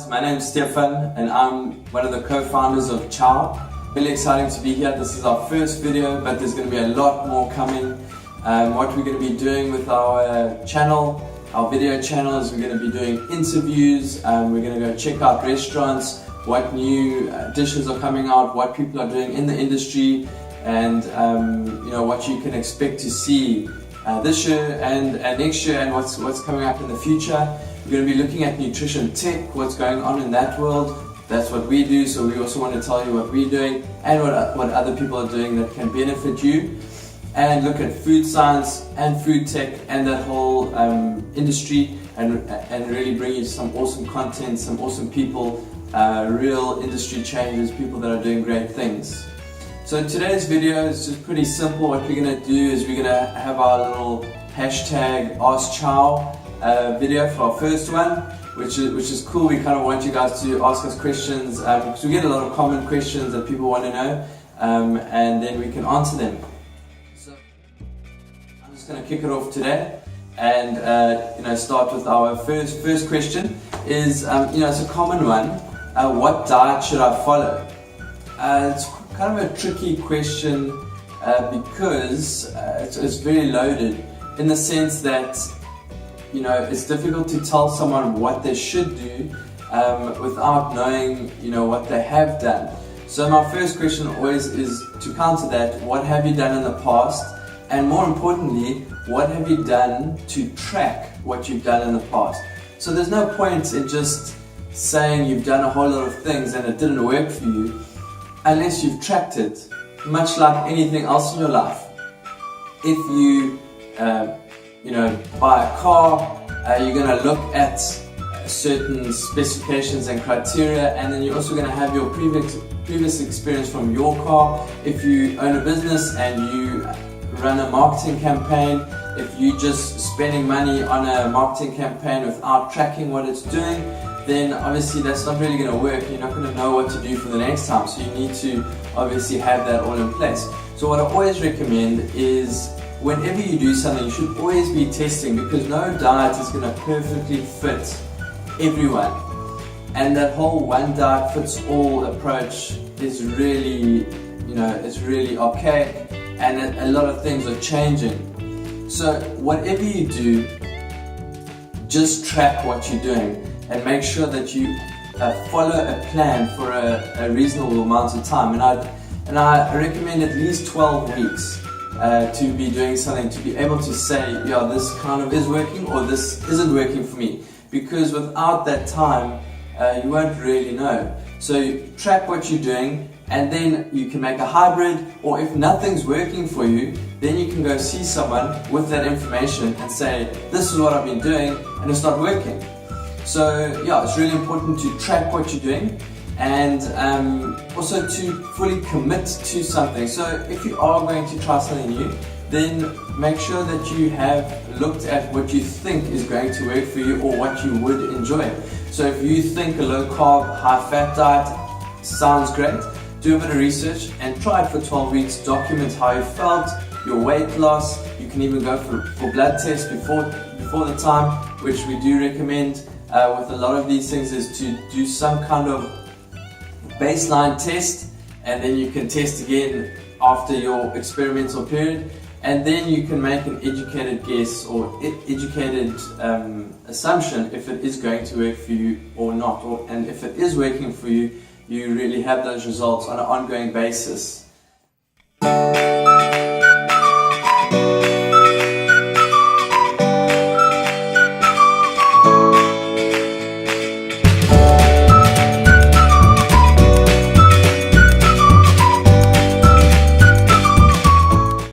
guys, my name is Stefan and I'm one of the co-founders of Chow. Really exciting to be here. This is our first video, but there's going to be a lot more coming. What we're going to be doing with our channel, our video channel, is we're going to be doing interviews. We're going to go check out restaurants, what new dishes are coming out, what people are doing in the industry, and what you can expect to see this year and next year, and what's coming up in the future. We're going to be looking at nutrition tech, what's going on in that world. That's what we do, so we also want to tell you what we're doing and what other people are doing that can benefit you. And look at food science and food tech and that whole industry, and really bring you some awesome content, some awesome people, real industry changes, people that are doing great things. So today's video is just pretty simple. What we're going to do is we're going to have our little hashtag AskChow video for our first one, which is cool. We kind of want you guys to ask us questions because we get a lot of common questions that people want to know, and then we can answer them. So I'm just going to kick it off today and start with our first question. Is it's a common one. What diet should I follow? It's kind of a tricky question because it's very loaded, in the sense that it's difficult to tell someone what they should do without knowing what they have done. So my first question always is to counter that: what have you done in the past, and more importantly, what have you done to track what you've done in the past? So there's no point in just saying you've done a whole lot of things and it didn't work for you unless you've tracked it. Much like anything else in your life, if you buy a car, you're going to look at certain specifications and criteria, and then you're also going to have your previous experience from your car. If you own a business and you run a marketing campaign, if you're just spending money on a marketing campaign without tracking what it's doing, then obviously that's not really going to work. You're not going to know what to do for the next time, so you need to obviously have that all in place. So what I always recommend is, whenever you do something, you should always be testing, because no diet is going to perfectly fit everyone. And that whole one diet fits all approach is really, it's really archaic, and a lot of things are changing. So whatever you do, just track what you're doing and make sure that you follow a plan for a reasonable amount of time. And I recommend at least 12 weeks. To be doing something, to be able to say, yeah, this kind of is working or this isn't working for me, because without that time you won't really know. So track what you're doing, and then you can make a hybrid, or if nothing's working for you, then you can go see someone with that information and say, this is what I've been doing and it's not working. So yeah, it's really important to track what you're doing, and also to fully commit to something. So if you are going to try something new, then make sure that you have looked at what you think is going to work for you, or what you would enjoy. So if you think a low carb, high fat diet sounds great, do a bit of research and try it for 12 weeks. Document how you felt, your weight loss. You can even go for blood tests before the time, which we do recommend with a lot of these things, is to do some kind of baseline test, and then you can test again after your experimental period, and then you can make an educated guess or educated assumption if it is going to work for you or not, and if it is working for you, you really have those results on an ongoing basis.